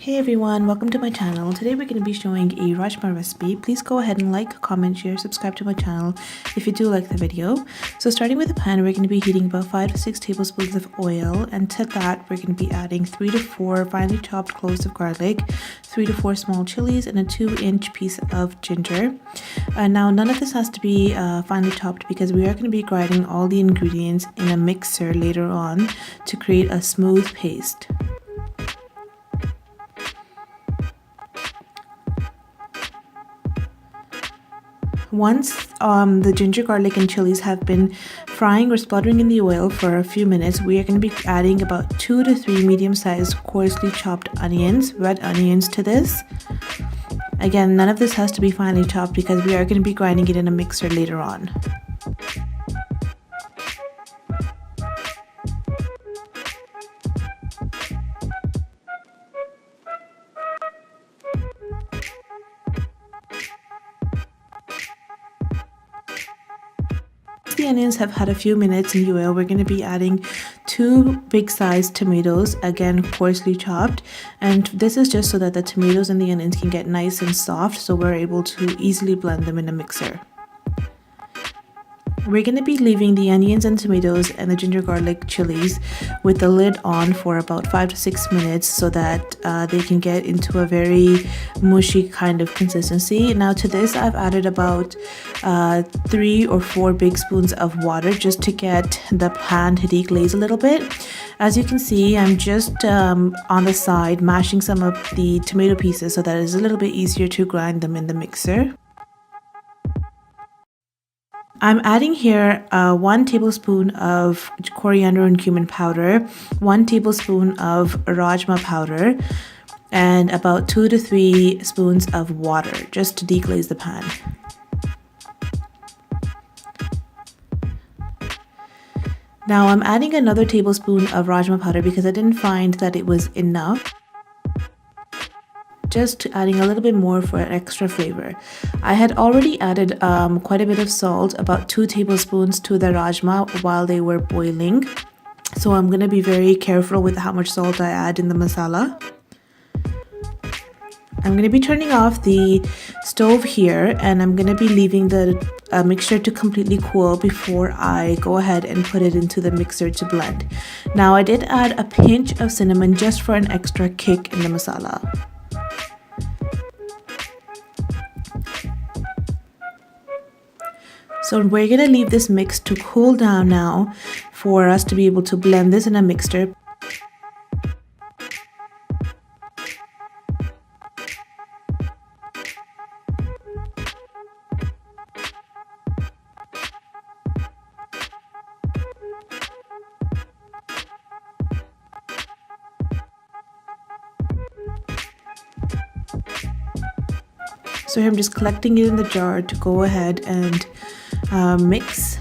Hey everyone, welcome to my channel. Today we're going to be showing a Rajma recipe. Please go ahead and like, comment, share, subscribe to my channel if you do like the video. So starting with the pan, we're going to be heating about 5 to 6 tablespoons of oil, and to that we're going to be adding 3 to 4 finely chopped cloves of garlic, 3 to 4 small chilies, and a 2-inch piece of ginger. Now none of this has to be finely chopped because we are going to be grinding all the ingredients in a mixer later on to create a smooth paste. Once the ginger, garlic, and chilies have been frying or spluttering in the oil for a few minutes, we are going to be adding about 2 to 3 medium-sized coarsely chopped onions, red onions, to this. Again, none of this has to be finely chopped because we are going to be grinding it in a mixer later on. The onions have had a few minutes in the oil, we're going to be adding 2 big-sized tomatoes, again coarsely chopped, and this is just so that the tomatoes and the onions can get nice and soft, so we're able to easily blend them in a mixer. We're going to be leaving the onions and tomatoes and the ginger, garlic, chilies with the lid on for about 5 to 6 minutes so that they can get into a very mushy kind of consistency. Now to this I've added about 3 or 4 big spoons of water just to get the pan to deglaze a little bit. As you can see, I'm just on the side mashing some of the tomato pieces so that it's a little bit easier to grind them in the mixer. I'm adding here 1 tablespoon of coriander and cumin powder, 1 tablespoon of Rajma powder, and about 2 to 3 spoons of water just to deglaze the pan. Now I'm adding another tablespoon of Rajma powder because I didn't find that it was enough. Just adding a little bit more for an extra flavor. I had already added quite a bit of salt, about 2 tablespoons to the Rajma while they were boiling. So I'm going to be very careful with how much salt I add in the masala. I'm going to be turning off the stove here, and I'm going to be leaving the mixture to completely cool before I go ahead and put it into the mixer to blend. Now I did add a pinch of cinnamon just for an extra kick in the masala. So we're going to leave this mix to cool down now for us to be able to blend this in a mixture. So here I'm just collecting it in the jar to go ahead and mix.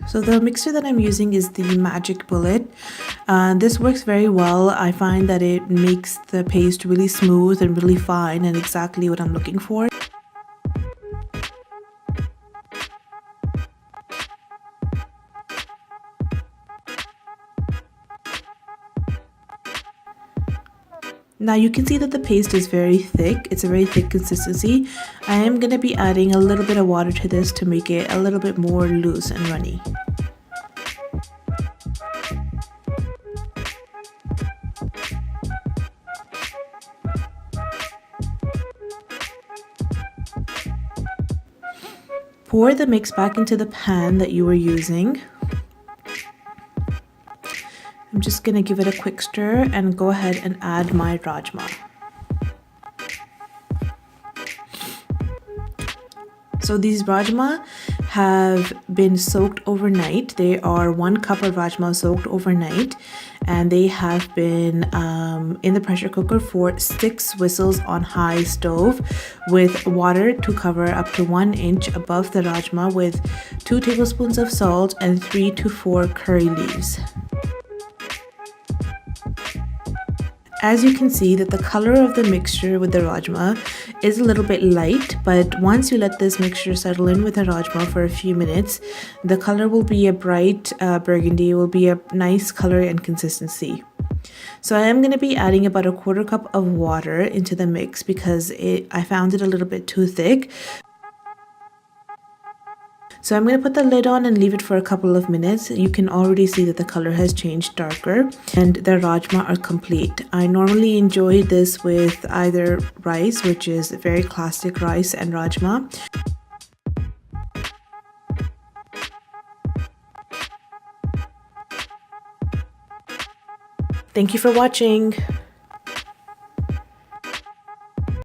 So the mixer that I'm using is the Magic Bullet. This works very well. I find that it makes the paste really smooth and really fine and exactly what I'm looking for. Now you can see that the paste is very thick. It's a very thick consistency. I am going to be adding a little bit of water to this to make it a little bit more loose and runny. Pour the mix back into the pan that you were using. I'm just going to give it a quick stir and go ahead and add my Rajma. So these rajma have been soaked overnight. They are 1 cup of rajma soaked overnight, and they have been in the pressure cooker for 6 whistles on high stove with water to cover up to 1 inch above the rajma with 2 tablespoons of salt and 3 to 4 curry leaves. As you can see that the color of the mixture with the rajma is a little bit light, but once you let this mixture settle in with the rajma for a few minutes, the color will be a bright burgundy. It will be a nice color and consistency. So I am going to be adding about a 1/4 cup of water into the mix because I found it a little bit too thick. So I'm going to put the lid on and leave it for a couple of minutes. You can already see that the color has changed darker and the rajma are complete. I normally enjoy this with either rice, which is very classic rice and rajma. Thank you for watching.